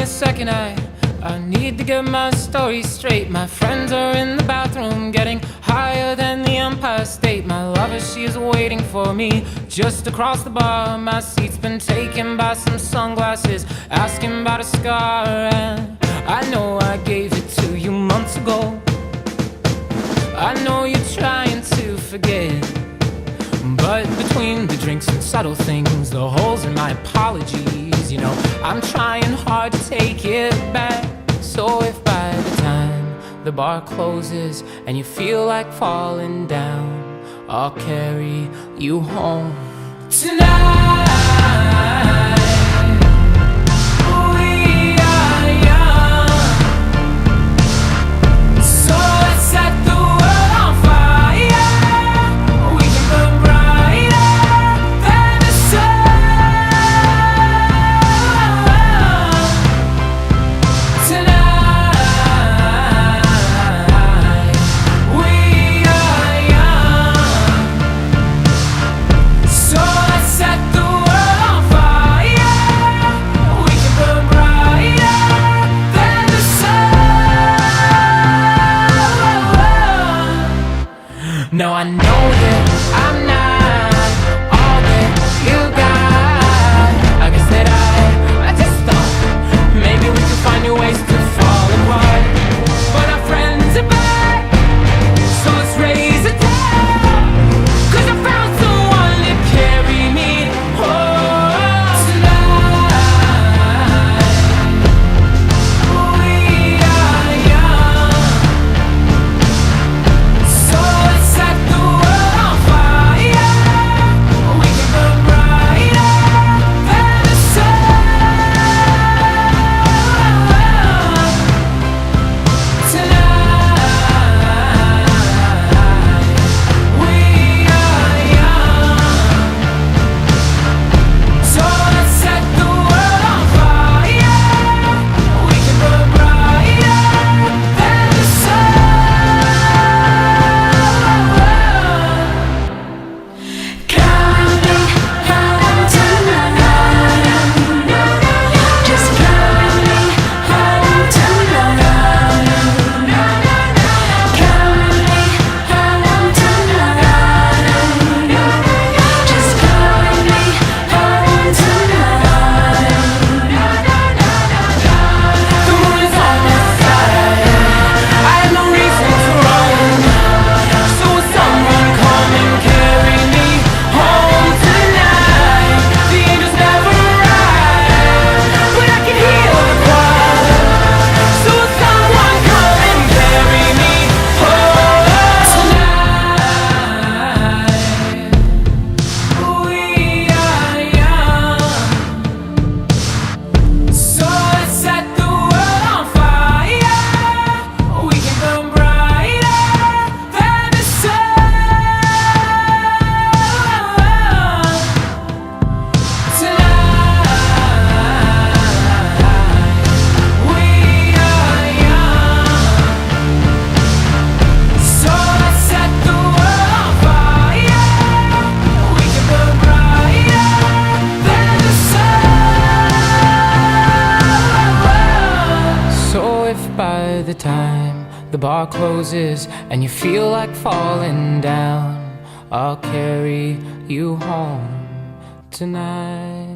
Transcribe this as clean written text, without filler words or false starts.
second, I need to get my story straight. My friends are in the bathroom getting higher than the Empire State. My lover, she is waiting for me just across the bar. My seat's been taken by some sunglasses asking about a scar. And I know I gave it to you months ago. I know you're trying to forget, but between the drinks and subtle things, the holes in my apologies, you know, I'm trying hard to take it back. So if by the time the bar closes and you feel like falling down, I'll carry you home tonight. No, I know that I'm not all that you got. I guess that I just thought maybe we could find new ways to fall apart. But our friends are back, so let's raise a toast, 'cause I found someone to carry me home tonight. We are young, so let's set the world on fire. We can burn brighter than the sun tonight. We are young, so let's set the world on fire. We can burn brighter than the sun. Coming home tonight. Just coming home tonight. Coming home tonight. Just coming home tonight. The moon is on my side. I have no reason to run. So will someone come and carry me home tonight? The angels never arrive, but I can hear the choir. So will someone come and carry me home tonight? We are young, so let's set the world on fire. We can burn brighter than the sun tonight. We are young, so let's set the world on fire. We can burn brighter than the sun. So if by the time the bar closes and you feel like falling down, I'll carry you home tonight.